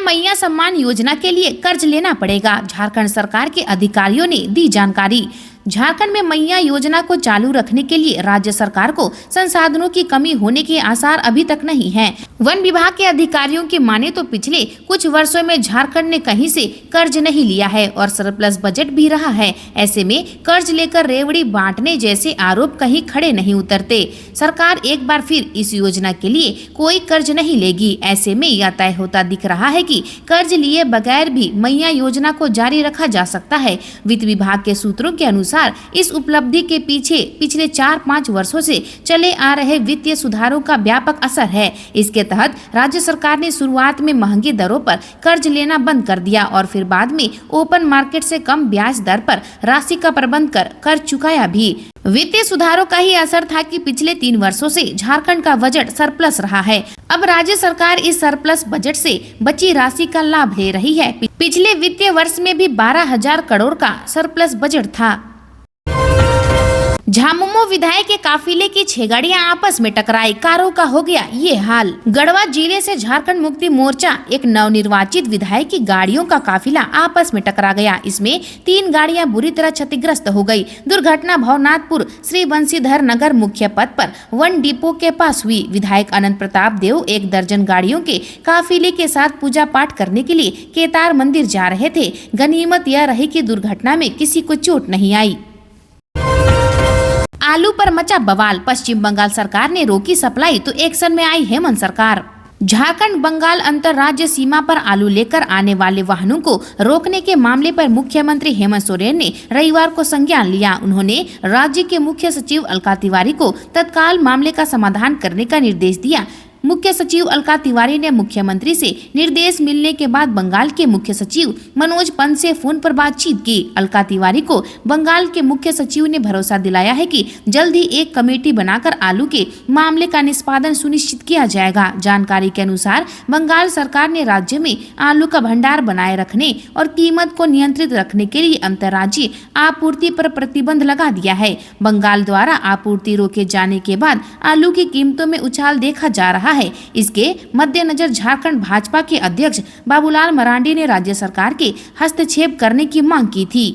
मैया सम्मान योजना के लिए कर्ज लेना पड़ेगा, झारखंड सरकार के अधिकारियों ने दी जानकारी। झारखंड में मैया योजना को चालू रखने के लिए राज्य सरकार को संसाधनों की कमी होने के आसार अभी तक नहीं हैं। वन विभाग के अधिकारियों की माने तो पिछले कुछ वर्षों में झारखंड ने कहीं से कर्ज नहीं लिया है और सरप्लस बजट भी रहा है। ऐसे में कर्ज लेकर रेवड़ी बांटने जैसे आरोप कहीं खड़े नहीं उतरते। सरकार एक बार फिर इस योजना के लिए कोई कर्ज नहीं लेगी। ऐसे में यह तय होता दिख रहा है कि कर्ज लिए बगैर भी मैया योजना को जारी रखा जा सकता है। वित्त विभाग के सूत्रों के अनुसार इस उपलब्धि के पीछे पिछले 4-5 वर्षों से चले आ रहे वित्तीय सुधारों का व्यापक असर है। इसके तहत राज्य सरकार ने शुरुआत में महंगी दरों पर कर्ज लेना बंद कर दिया और फिर बाद में ओपन मार्केट से कम ब्याज दर पर राशि का प्रबंध कर कर्ज चुकाया भी। वित्तीय सुधारों का ही असर था कि पिछले 3 वर्षों से झारखंड का बजट सरप्लस रहा है। अब राज्य सरकार इस सरप्लस बजट से बची राशि का लाभ ले रही है। पिछले वित्तीय वर्ष में भी 12,000 करोड़ का सरप्लस बजट था। झामुमो विधायक के काफिले की 6 गाड़ियां आपस में टकराई, कारों का हो गया ये हाल। गढ़वा जिले से झारखंड मुक्ति मोर्चा एक नवनिर्वाचित विधायक की गाड़ियों का काफिला आपस में टकरा गया। इसमें 3 गाड़ियां बुरी तरह क्षतिग्रस्त हो गई। दुर्घटना भवनाथपुर श्री बंशीधर नगर मुख्य पथ पर वन डिपो के पास हुई। विधायक अनंत प्रताप देव 1 दर्जन गाड़ियों के काफिले के साथ पूजा पाठ करने के लिए केदार मंदिर जा रहे थे। गनीमत यह रही कि दुर्घटना में किसी को चोट नहीं आई। आलू पर मचा बवाल, पश्चिम बंगाल सरकार ने रोकी सप्लाई तो एक्शन में आई हेमंत सरकार। झारखंड बंगाल अंतर्राज्य सीमा पर आलू लेकर आने वाले वाहनों को रोकने के मामले पर मुख्यमंत्री हेमंत सोरेन ने रविवार को संज्ञान लिया। उन्होंने राज्य के मुख्य सचिव अलका तिवारी को तत्काल मामले का समाधान करने का निर्देश दिया। मुख्य सचिव अलका तिवारी ने मुख्यमंत्री से निर्देश मिलने के बाद बंगाल के मुख्य सचिव मनोज पंत से फोन पर बातचीत की। अलका तिवारी को बंगाल के मुख्य सचिव ने भरोसा दिलाया है कि जल्द ही एक कमेटी बनाकर आलू के मामले का निष्पादन सुनिश्चित किया जाएगा। जानकारी के अनुसार बंगाल सरकार ने राज्य में आलू का भंडार बनाए रखने और कीमत को नियंत्रित रखने के लिए अंतर्राज्यीय आपूर्ति पर प्रतिबंध लगा दिया है। बंगाल द्वारा आपूर्ति रोके जाने के बाद आलू की कीमतों में उछाल देखा जा रहा है। इसके मद्देनजर झारखंड भाजपा के अध्यक्ष बाबूलाल मरांडी ने राज्य सरकार के हस्तक्षेप करने की मांग की थी।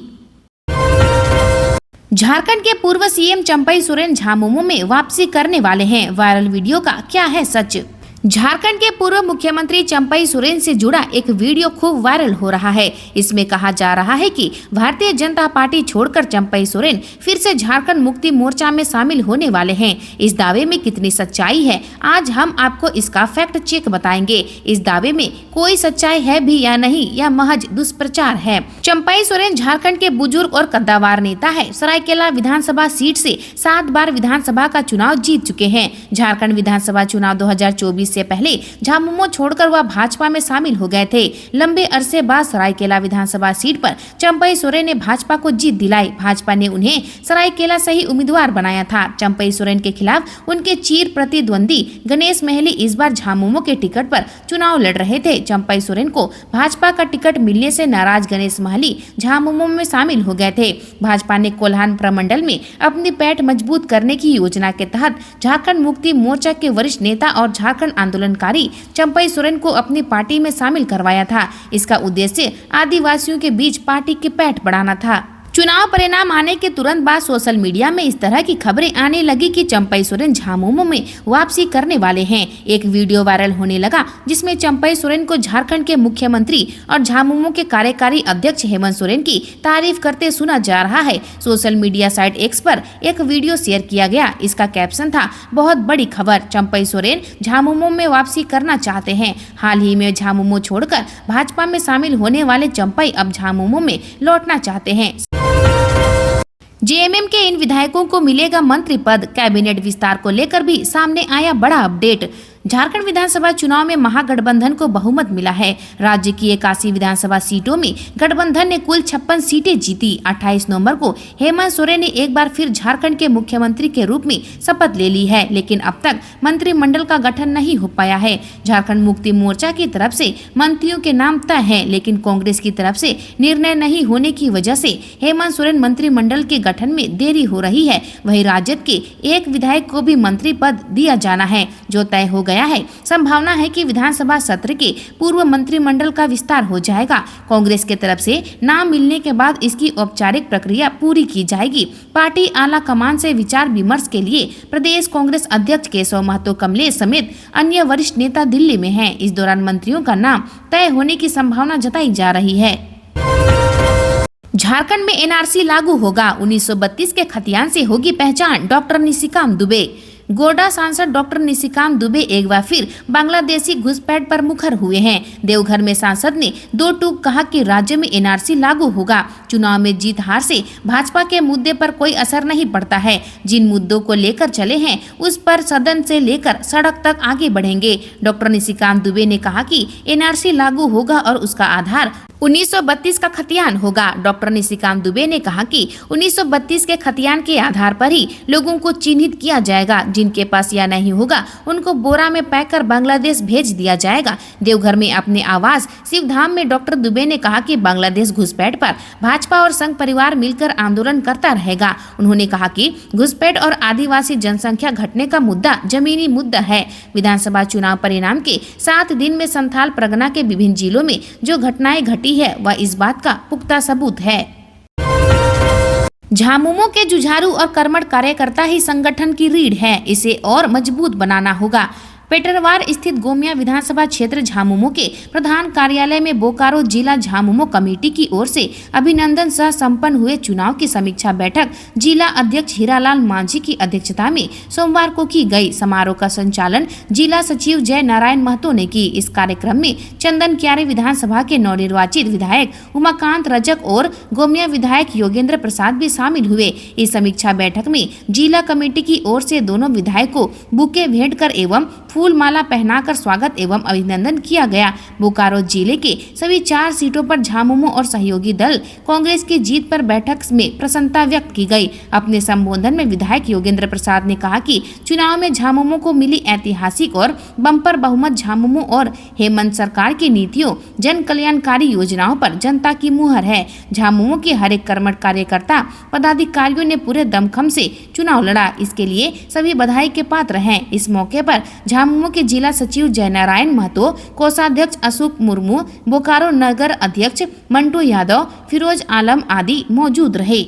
झारखंड के पूर्व सीएम चंपई सोरेन झामुमो में वापसी करने वाले हैं। वायरल वीडियो का क्या है सच? झारखंड के पूर्व मुख्यमंत्री चंपई सोरेन से जुड़ा एक वीडियो खूब वायरल हो रहा है। इसमें कहा जा रहा है कि भारतीय जनता पार्टी छोड़कर चंपई सोरेन फिर से झारखंड मुक्ति मोर्चा में शामिल होने वाले हैं। इस दावे में कितनी सच्चाई है, आज हम आपको इसका फैक्ट चेक बताएंगे। इस दावे में कोई सच्चाई है भी या नहीं, यह महज दुष्प्रचार है। चंपई सोरेन झारखंड के बुजुर्ग और कद्दावर नेता है। सरायकेला विधानसभा सीट से 7 बार विधानसभा का चुनाव जीत चुके हैं। झारखंड विधानसभा चुनाव 2024 से पहले झामुमो छोड़कर वह भाजपा में शामिल हो गए थे। लंबे अरसे बाद सरायकेला विधानसभा सीट पर चंपई सोरेन ने भाजपा को जीत दिलाई। भाजपा ने उन्हें सरायकेला से ही उम्मीदवार बनाया था। चंपई सोरेन के खिलाफ उनके चीर प्रतिद्वंदी गणेश महली इस बार झामुमो के टिकट पर चुनाव लड़ रहे थे। चंपई सोरेन को भाजपा का टिकट मिलने से नाराज गणेश महली झामुमो में शामिल हो गए थे। भाजपा ने कोल्हान प्रमंडल में अपनी पैठ मजबूत करने की योजना के तहत झारखंड मुक्ति मोर्चा के वरिष्ठ नेता और झारखंड आंदोलनकारी चंपई सोरेन को अपनी पार्टी में शामिल करवाया था। इसका उद्देश्य आदिवासियों के बीच पार्टी की पैठ बढ़ाना था। चुनाव परिणाम आने के तुरंत बाद सोशल मीडिया में इस तरह की खबरें आने लगी कि चंपई सोरेन झामुमो में वापसी करने वाले हैं। एक वीडियो वायरल होने लगा जिसमें चंपई सोरेन को झारखंड के मुख्यमंत्री और झामुमो के कार्यकारी अध्यक्ष हेमंत सोरेन की तारीफ करते सुना जा रहा है। सोशल मीडिया साइट एक्स पर एक वीडियो शेयर किया गया। इसका कैप्शन था, बहुत बड़ी खबर, चंपई सोरेन झामुमो में वापसी करना चाहते हैं। हाल ही में झामुमो छोड़कर भाजपा में शामिल होने वाले चंपई अब झामुमो में लौटना चाहते हैं। जेएमएम के इन विधायकों को मिलेगा मंत्री पद। कैबिनेट विस्तार को लेकर भी सामने आया बड़ा अपडेट। झारखंड विधानसभा चुनाव में महागठबंधन को बहुमत मिला है। राज्य की 81 विधानसभा सीटों में गठबंधन ने कुल 56 सीटें जीती। 28 नवंबर को हेमंत सोरेन ने एक बार फिर झारखंड के मुख्यमंत्री के रूप में शपथ ले ली है, लेकिन अब तक मंत्रिमंडल का गठन नहीं हो पाया है। झारखंड मुक्ति मोर्चा की तरफ से मंत्रियों के नाम तय हैं, लेकिन कांग्रेस की तरफ से निर्णय नहीं होने की वजह से हेमंत सोरेन मंत्रिमंडल के गठन में देरी हो रही है। वहीं राजद के एक विधायक को भी मंत्री पद दिया जाना है, जो तय हो गया है। संभावना है कि विधानसभा सत्र के पूर्व मंत्रिमंडल का विस्तार हो जाएगा। कांग्रेस के तरफ से नाम मिलने के बाद इसकी औपचारिक प्रक्रिया पूरी की जाएगी। पार्टी आला कमान से विचार विमर्श के लिए प्रदेश कांग्रेस अध्यक्ष केशव महतो कमलेश समेत अन्य वरिष्ठ नेता दिल्ली में हैं। इस दौरान मंत्रियों का नाम तय होने की संभावना जताई जा रही है। झारखंड में एनआरसी लागू होगा, 1932 के खतियान से होगी पहचान, डॉक्टर निशिकांत दुबे। गोड्डा सांसद डॉक्टर निशिकांत दुबे एक बार फिर बांग्लादेशी घुसपैठ पर मुखर हुए हैं। देवघर में सांसद ने दो टूक कहा कि राज्य में एनआरसी लागू होगा। चुनाव में जीत हार से भाजपा के मुद्दे पर कोई असर नहीं पड़ता है। जिन मुद्दों को लेकर चले हैं उस पर सदन से लेकर सड़क तक आगे बढ़ेंगे। डॉक्टर निशिकांत दुबे ने कहा कि एनआरसी लागू होगा और उसका आधार 1932 का खतियान होगा। डॉक्टर निशिकांत दुबे ने कहा कि 1932 के खतियान के आधार पर ही लोगों को चिन्हित किया जाएगा। जिनके पास यह नहीं होगा उनको बोरा में पैक कर बांग्लादेश भेज दिया जाएगा। देवघर में अपने आवास शिवधाम में डॉक्टर दुबे ने कहा कि बांग्लादेश घुसपैठ पर भाजपा और संघ परिवार मिलकर आंदोलन करता रहेगा। उन्होंने कहा कि घुसपैठ और आदिवासी जनसंख्या घटने का मुद्दा जमीनी मुद्दा है। विधानसभा चुनाव परिणाम के 7 दिन में संथाल परगना के विभिन्न जिलों में जो घटनाएं घटी है वह इस बात का पुख्ता सबूत है। झामुमो के जुझारू और कर्मठ कार्यकर्ता ही संगठन की रीढ़ है, इसे और मजबूत बनाना होगा। पेटरवार स्थित गोमिया विधानसभा क्षेत्र झामुमो के प्रधान कार्यालय में बोकारो जिला झामुमो कमेटी की ओर से अभिनंदन सह संपन्न हुए चुनाव की समीक्षा बैठक जिला अध्यक्ष हीरालाल मांझी की अध्यक्षता में सोमवार को की गई। समारोह का संचालन जिला सचिव जय नारायण महतो ने की। इस कार्यक्रम में चंदन क्यारी विधानसभा के नवनिर्वाचित विधायक उमाकांत रजक और गोमिया विधायक योगेंद्र प्रसाद भी शामिल हुए। इस समीक्षा बैठक में जिला कमेटी की ओर से दोनों विधायक को बुके भेंट कर एवं फूल माला पहनाकर स्वागत एवं अभिनंदन किया गया। बोकारो जिले के सभी 4 सीटों पर झामुमो और सहयोगी दल कांग्रेस की जीत पर बैठक में प्रसन्नता व्यक्त की गई। अपने संबोधन में विधायक योगेंद्र प्रसाद ने कहा कि चुनाव में झामुमो को मिली ऐतिहासिक और बम्पर बहुमत झामुमो और हेमंत सरकार की नीतियों जन कल्याणकारी योजनाओं पर जनता की मुहर है। झामुमो के हर एक कर्मठ कार्यकर्ता पदाधिकारियों ने पूरे दमखम से चुनाव लड़ा, इसके लिए सभी बधाई के पात्र हैं। इस मौके पर झामुमो के जिला सचिव जय नारायण महतो, कोषाध्यक्ष अशोक मुर्मू, बोकारो नगर अध्यक्ष मंटू यादव, फिरोज आलम आदि मौजूद रहे।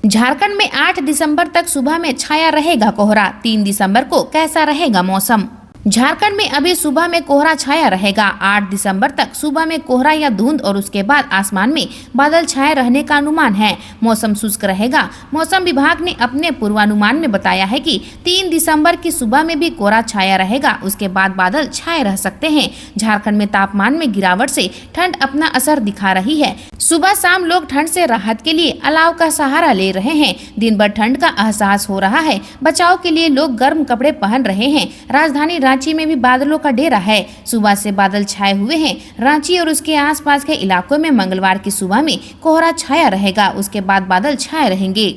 झारखंड में 8 दिसंबर तक सुबह में छाया रहेगा कोहरा, 3 दिसंबर को कैसा रहेगा मौसम। झारखंड में अभी सुबह में कोहरा छाया रहेगा। 8 दिसंबर तक सुबह में कोहरा या धुंध और उसके बाद आसमान में बादल छाए रहने का अनुमान है। मौसम शुष्क रहेगा। मौसम विभाग ने अपने पूर्वानुमान में बताया है कि 3 दिसंबर की सुबह में भी कोहरा छाया रहेगा, उसके बाद बादल छाए रह सकते हैं। झारखंड में तापमान में गिरावट से ठंड अपना असर दिखा रही है। सुबह शाम लोग ठंड से राहत के लिए अलाव का सहारा ले रहे हैं। दिन भर ठंड का एहसास हो रहा है। बचाव के लिए लोग गर्म कपड़े पहन रहे हैं। राजधानी रांची में भी बादलों का डेरा है। सुबह से बादल छाए हुए हैं। रांची और उसके आसपास के इलाकों में मंगलवार की सुबह में कोहरा छाया रहेगा, उसके बाद बादल छाए रहेंगे।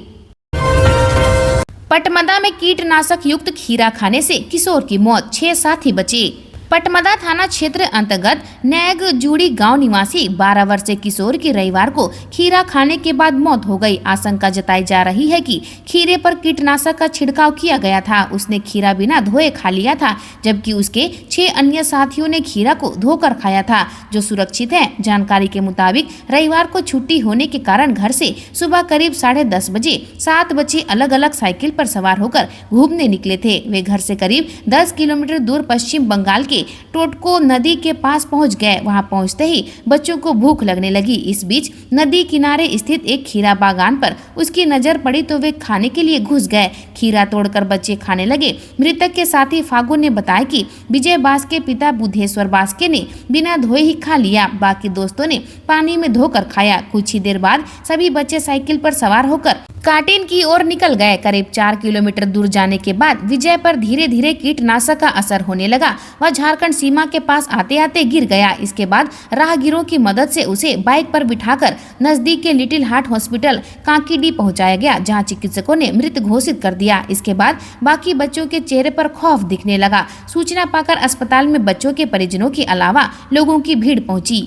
पटमदा में कीटनाशक युक्त खीरा खाने से किशोर की मौत, 6 साथी बचे। पटमदा थाना क्षेत्र अंतर्गत नैग जूड़ी गांव निवासी 12 वर्षीय किशोर की रविवार को खीरा खाने के बाद मौत हो गई। आशंका जताई जा रही है कि खीरे पर कीटनाशक का छिड़काव किया गया था। उसने खीरा बिना धोए खा लिया था, जबकि उसके 6 अन्य साथियों ने खीरा को धोकर खाया था, जो सुरक्षित है। जानकारी के मुताबिक रविवार को छुट्टी होने के कारण घर से सुबह करीब 10:30 बजे 7 बच्चे अलग अलग साइकिल पर सवार होकर घूमने निकले थे। वे घर से करीब 10 किलोमीटर दूर पश्चिम बंगाल के टोटको नदी के पास पहुंच गए। वहां पहुंचते ही बच्चों को भूख लगने लगी। इस बीच नदी किनारे स्थित एक खीरा बागान पर उसकी नजर पड़ी तो वे खाने के लिए घुस गए। खीरा तोड़कर बच्चे खाने लगे। मृतक के साथी फागु ने बताया कि विजय बास के पिता बुद्धेश्वर बास्के ने बिना धोए ही खा लिया। बाकी दोस्तों ने पानी में धोकर खाया। कुछ ही देर बाद सभी बच्चे साइकिल पर सवार होकर काटिन की ओर निकल गए। करीब 4 किलोमीटर दूर जाने के बाद विजय पर धीरे धीरे कीटनाशक का असर होने लगा। वह झारखंड सीमा के पास आते आते गिर गया। इसके बाद राहगीरों की मदद से उसे बाइक पर बिठाकर नजदीक के लिटिल हार्ट हॉस्पिटल कांकीडी पहुंचाया गया, जहां चिकित्सकों ने मृत घोषित कर दिया। इसके बाद बाकी बच्चों के चेहरे पर खौफ दिखने लगा। सूचना पाकर अस्पताल में बच्चों के परिजनों के अलावा लोगों की भीड़ पहुंची।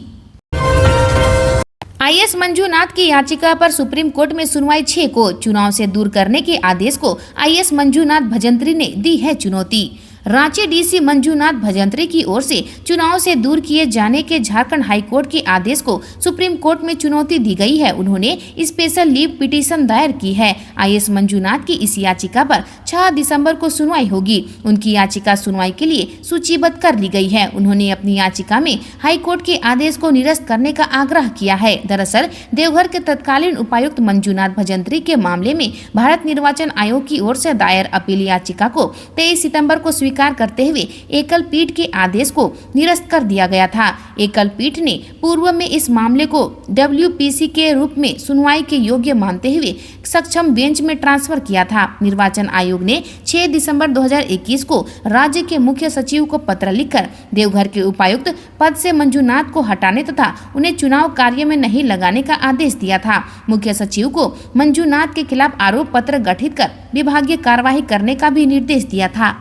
आईएएस मंजूनाथ की याचिका पर सुप्रीम कोर्ट में सुनवाई 6 को। चुनाव से दूर करने के आदेश को आईएएस मंजूनाथ भजंत्री ने दी है चुनौती। रांची डीसी मंजूनाथ भजंत्री की ओर से चुनाव से दूर किए जाने के झारखंड हाईकोर्ट के आदेश को सुप्रीम कोर्ट में चुनौती दी गई है। उन्होंने स्पेशल लीव पिटीशन दायर की है। आईएएस मंजूनाथ की इस याचिका पर 6 दिसंबर को सुनवाई होगी। उनकी याचिका सुनवाई के लिए सूचीबद्ध कर ली गई है। उन्होंने अपनी याचिका में हाईकोर्ट के आदेश को निरस्त करने का आग्रह किया है। दरअसल देवघर के तत्कालीन उपायुक्त मंजूनाथ भजंत्री के मामले में भारत निर्वाचन आयोग की ओर से दायर अपील याचिका को 23 सितंबर को स्वीकार करते हुए एकल पीठ के आदेश को निरस्त कर दिया गया था। एकल पीठ ने पूर्व में इस मामले को WPC के रूप में सुनवाई के योग्य मानते हुए सक्षम बेंच में ट्रांसफर किया था। निर्वाचन आयोग ने 6 दिसंबर 2021 को राज्य के मुख्य सचिव को पत्र लिखकर देवघर के उपायुक्त पद से मंजूनाथ को हटाने तथा उन्हें चुनाव कार्य में नहीं लगाने का आदेश दिया था। मुख्य सचिव को मंजूनाथ के खिलाफ आरोप पत्र गठित कर विभागीय कार्यवाही करने का भी निर्देश दिया था।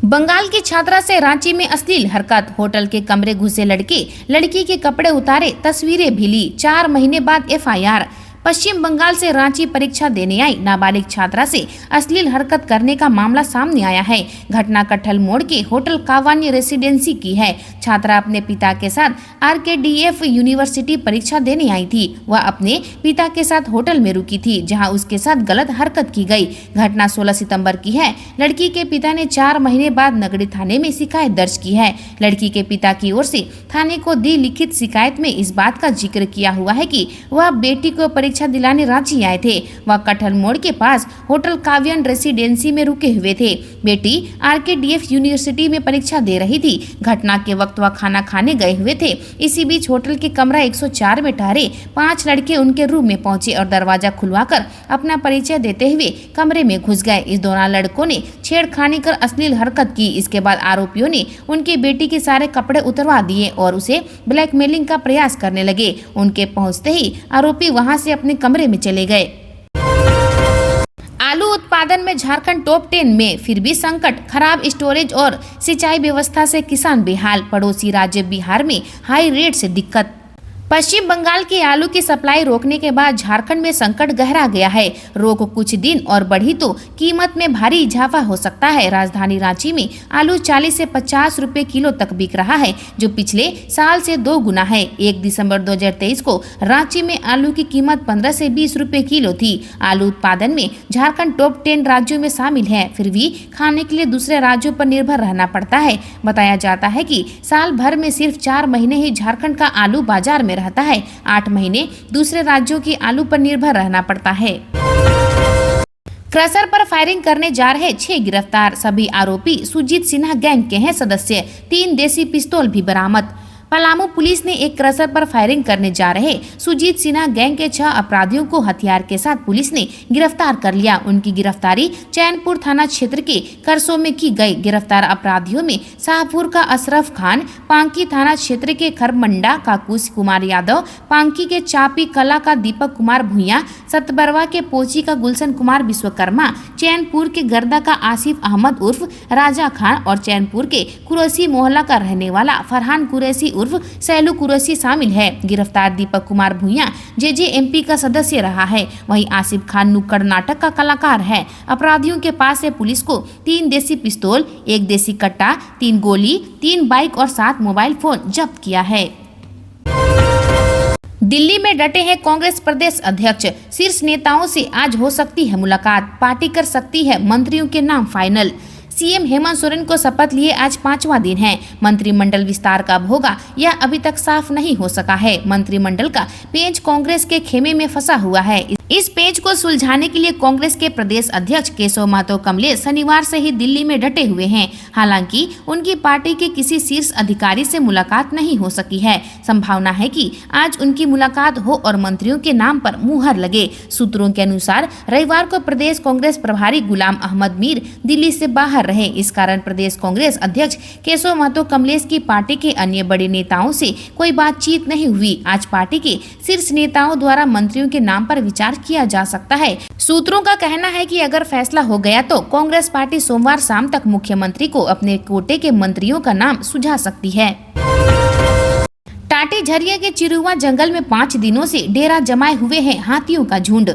बंगाल की छात्रा से रांची में अश्लील हरकत, होटल के कमरे घुसे लड़के, लड़की के कपड़े उतारे, तस्वीरें भी ली, 4 महीने बाद FIR। पश्चिम बंगाल से रांची परीक्षा देने आई नाबालिग छात्रा से अश्लील हरकत करने का मामला सामने आया है। घटना कटहल मोड़ के होटल कावानी रेसिडेंसी की है। छात्रा अपने पिता के साथ RKDF यूनिवर्सिटी परीक्षा देने आई थी। वह अपने पिता के साथ होटल में रुकी थी, जहां उसके साथ गलत हरकत की गई। घटना 16 सितंबर की है। लड़की के पिता ने 4 महीने बाद नगड़ी थाने में शिकायत दर्ज की है। लड़की के पिता की ओर से थाने को दी लिखित शिकायत में इस बात का जिक्र किया हुआ है कि वह बेटी को परीक्षा दिलाने रांची आए थे। वह कटहल मोड़ के पास होटल काव्यन रेसिडेंसी में रुके हुए थे। बेटी RKDF यूनिवर्सिटी में परीक्षा दे रही थी। घटना के वक्त वह खाना खाने गए हुए थे। इसी बीच होटल के कमरा 104 में ठहरे 5 लड़के उनके रूम में पहुंचे और दरवाजा खुलवाकर अपना परिचय देते हुए कमरे में घुस गए। इस दौरान लड़कों ने छेड़खानी कर अश्लील हरकत की। इसके बाद आरोपियों ने उनके बेटी के सारे कपड़े उतरवा दिए और उसे ब्लैकमेलिंग का प्रयास करने लगे। उनके पहुंचते ही आरोपी वहां से अपने कमरे में चले गए। आलू उत्पादन में झारखंड टॉप 10 में, फिर भी संकट, खराब स्टोरेज और सिंचाई व्यवस्था से किसान बेहाल। पड़ोसी राज्य बिहार में हाई रेट से दिक्कत। पश्चिम बंगाल की आलू की सप्लाई रोकने के बाद झारखंड में संकट गहरा गया है। रोक कुछ दिन और बढ़ी तो कीमत में भारी इजाफा हो सकता है। राजधानी रांची में आलू 40 से 50 रुपए किलो तक बिक रहा है, जो पिछले साल से 2 गुना है। 1 दिसंबर 2023 को रांची में आलू की कीमत 15 से 20 रुपए किलो थी। आलू उत्पादन में झारखंड टॉप 10 राज्यों में शामिल है, फिर भी खाने के लिए दूसरे राज्यों पर निर्भर रहना पड़ता है। बताया जाता है कि साल भर में सिर्फ 4 महीने ही झारखंड का आलू बाजार में रहता है। 8 महीने दूसरे राज्यों की आलू पर निर्भर रहना पड़ता है। क्रशर पर फायरिंग करने जा रहे 6 गिरफ्तार। सभी आरोपी सुजीत सिन्हा गैंग के हैं सदस्य। 3 देसी पिस्तौल भी बरामद। पलामू पुलिस ने एक क्रशर पर फायरिंग करने जा रहे सुजीत सिन्हा गैंग के 6 अपराधियों को हथियार के साथ पुलिस ने गिरफ्तार कर लिया। उनकी गिरफ्तारी चैनपुर थाना क्षेत्र के करसों में की गई। गिरफ्तार अपराधियों में शाहपुर का अशरफ खान, पांकी थाना क्षेत्र के खरमंडा का कुश कुमार यादव, पांकी के चापी कला का दीपक कुमार भुइया, सतबरवा के पोची का गुलशन कुमार विश्वकर्मा, चैनपुर के गर्दा का आसिफ अहमद उर्फ राजा खान और चैनपुर के कुरैशी मोहल्ला का रहने वाला फरहान कुरैशी उर्फ सैलू कुरैशी शामिल है। गिरफ्तार दीपक कुमार भुइया JJMP का सदस्य रहा है। वहीं आसिफ खान नुक्कड़ नाटक का कलाकार है। अपराधियों के पास से पुलिस को 3 देसी पिस्तौल, 1 देसी कट्टा, 3 गोली, 3 बाइक और 7 मोबाइल फोन जब्त किया है। दिल्ली में डटे हैं कांग्रेस प्रदेश अध्यक्ष। शीर्ष नेताओं से आज हो सकती है मुलाकात। पार्टी कर सकती है मंत्रियों के नाम फाइनल। सीएम हेमंत सोरेन को शपथ लिए आज 5वां दिन है। मंत्रिमंडल विस्तार कब होगा यह अभी तक साफ नहीं हो सका है। मंत्रिमंडल का पेच कांग्रेस के खेमे में फंसा हुआ है। इस पेच को सुलझाने के लिए कांग्रेस के प्रदेश अध्यक्ष केशव महतो कमलेश शनिवार से ही दिल्ली में डटे हुए हैं। हालांकि उनकी पार्टी के किसी शीर्ष अधिकारी से मुलाकात नहीं हो सकी है। संभावना है कि आज उनकी मुलाकात हो और मंत्रियों के नाम पर मुहर लगे। सूत्रों के अनुसार रविवार को प्रदेश कांग्रेस प्रभारी गुलाम अहमद मीर दिल्ली से बाहर रहे। इस कारण प्रदेश कांग्रेस अध्यक्ष केशव महतो कमलेश की पार्टी के अन्य बड़े नेताओं से कोई बातचीत नहीं हुई। आज पार्टी के शीर्ष नेताओं द्वारा मंत्रियों के नाम पर विचार किया जा सकता है। सूत्रों का कहना है कि अगर फैसला हो गया तो कांग्रेस पार्टी सोमवार शाम तक मुख्यमंत्री को अपने कोटे के मंत्रियों का नाम सुझा सकती है। टाटी झरिया के चिरुआ जंगल में 5 दिनों से डेरा जमाए हुए हैं हाथियों का झुंड।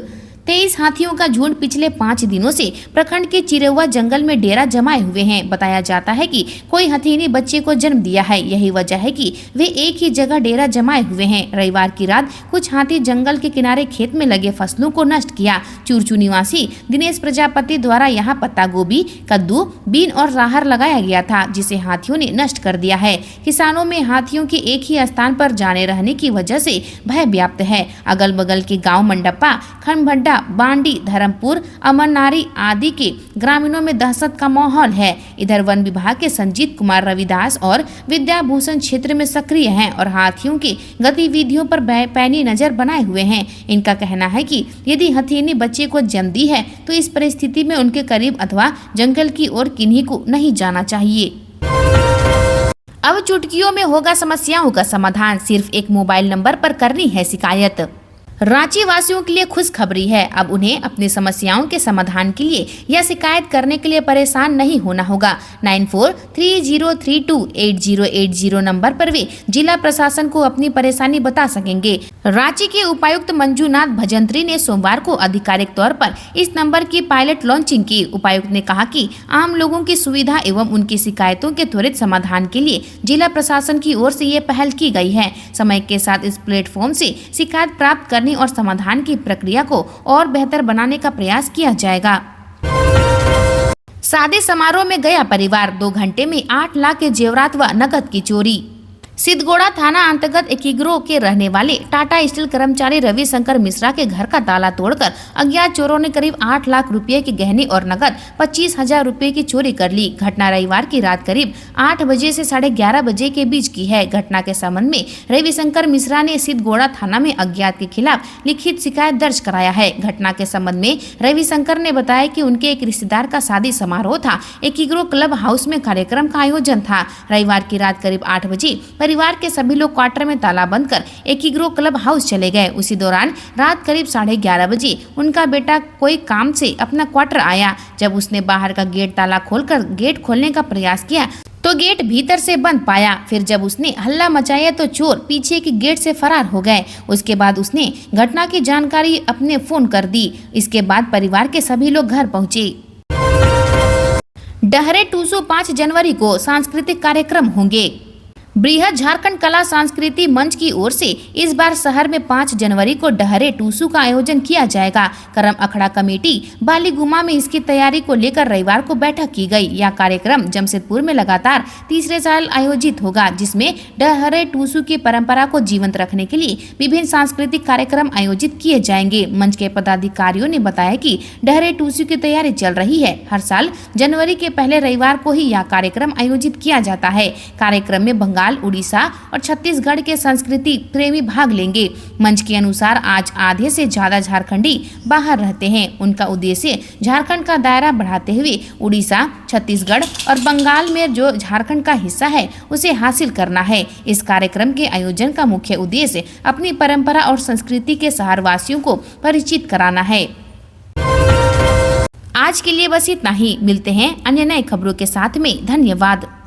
23 हाथियों का झुंड पिछले 5 दिनों से प्रखंड के चिरौवा जंगल में डेरा जमाए हुए हैं। बताया जाता है कि कोई हथिनी बच्चे को जन्म दिया है। यही वजह है कि वे एक ही जगह डेरा जमाए हुए हैं। रविवार की रात कुछ हाथी जंगल के किनारे खेत में लगे फसलों को नष्ट किया। चूरचू निवासी दिनेश प्रजापति द्वारा यहाँ पत्ता गोभी, कद्दू, बीन और राहर लगाया गया था, जिसे हाथियों ने नष्ट कर दिया है। किसानों में हाथियों के एक ही स्थान पर जाने रहने की वजह से भय व्याप्त है। अगल बगल के गाँव मंडप्पा, खनभड्डा, बांडी, धर्मपुर, अमरनारी आदि के ग्रामीणों में दहशत का माहौल है। इधर वन विभाग के संजीत कुमार रविदास और विद्याभूषण क्षेत्र में सक्रिय हैं और हाथियों की गतिविधियों पर पैनी नजर बनाए हुए हैं। इनका कहना है कि यदि हथिनी बच्चे को जन्म दी है तो इस परिस्थिति में उनके करीब अथवा जंगल की ओर किन्हीं को नहीं जाना चाहिए। अब चुटकियों में होगा समस्याओं का समाधान, सिर्फ एक मोबाइल नंबर पर करनी है शिकायत। रांची वासियों के लिए खुशखबरी है। अब उन्हें अपनी समस्याओं के समाधान के लिए या शिकायत करने के लिए परेशान नहीं होना होगा। 9430328080 नंबर पर वे जिला प्रशासन को अपनी परेशानी बता सकेंगे। रांची के उपायुक्त मंजूनाथ भजंत्री ने सोमवार को आधिकारिक तौर पर इस नंबर की पायलट लॉन्चिंग की। उपायुक्त ने कहा कि आम लोगों की सुविधा एवं उनकी शिकायतों के त्वरित समाधान के लिए जिला प्रशासन की ओर से ये पहल की गई है। समय के साथ इस प्लेटफॉर्म से शिकायत प्राप्त करने और समाधान की प्रक्रिया को और बेहतर बनाने का प्रयास किया जाएगा। शादी समारोह में गया परिवार, 2 घंटे में 8 लाख के जेवरात व नकद की चोरी। सिद्धगोड़ा थाना अंतर्गत एकीग्रो के रहने वाले टाटा स्टील कर्मचारी रविशंकर मिश्रा के घर का ताला तोड़कर अज्ञात चोरों ने करीब 8 लाख रुपए के गहने और नकद 25,000 रुपए की चोरी कर ली। घटना रविवार की रात करीब 8 बजे से 11:30 बजे के बीच की है। घटना के संबंध में रविशंकर मिश्रा ने सिद्धगोड़ा थाना में अज्ञात के खिलाफ लिखित शिकायत दर्ज कराया है। घटना के संबंध में रविशंकर ने बताया कि उनके एक रिश्तेदार का शादी समारोह था। एकीग्रो क्लब हाउस में कार्यक्रम का आयोजन था। रविवार की रात करीब 8 बजे परिवार के सभी लोग क्वार्टर में ताला बंद कर एकीग्रो क्लब हाउस चले गए। उसी दौरान रात करीब 11:30 बजे उनका बेटा कोई काम से अपना क्वार्टर आया। जब उसने बाहर का गेट ताला खोलकर गेट खोलने का प्रयास किया तो गेट भीतर से बंद पाया। फिर जब उसने हल्ला मचाया तो चोर पीछे के गेट से फरार हो गए। उसके बाद उसने घटना की जानकारी अपने फोन कर दी। इसके बाद परिवार के सभी लोग घर पहुंचे। डहरे टूसू 5 जनवरी को सांस्कृतिक कार्यक्रम होंगे। बृहद झारखंड कला संस्कृति मंच की ओर से इस बार शहर में 5 जनवरी को डहरे टूसू का आयोजन किया जाएगा। करम अखड़ा कमेटी बालीगुमा में इसकी तैयारी को लेकर रविवार को बैठक की गई। यह कार्यक्रम जमशेदपुर में लगातार तीसरे साल आयोजित होगा, जिसमें डहरे टूसू की परंपरा को जीवंत रखने के लिए विभिन्न सांस्कृतिक कार्यक्रम आयोजित किए जाएंगे। मंच के पदाधिकारियों ने बताया कि डहरे टूसू की तैयारी चल रही है। हर साल जनवरी के पहले रविवार को ही यह कार्यक्रम आयोजित किया जाता है। कार्यक्रम में बंगाल, उड़ीसा और छत्तीसगढ़ के संस्कृति प्रेमी भाग लेंगे। मंच के अनुसार आज आधे से ज्यादा झारखंडी बाहर रहते हैं। उनका उद्देश्य झारखंड का दायरा बढ़ाते हुए उड़ीसा, छत्तीसगढ़ और बंगाल में जो झारखंड का हिस्सा है उसे हासिल करना है। इस कार्यक्रम के आयोजन का मुख्य उद्देश्य अपनी परंपरा और संस्कृति के शहरवासियों को परिचित कराना है। आज के लिए बस इतना ही। मिलते हैं अन्य नए खबरों के साथ में। धन्यवाद।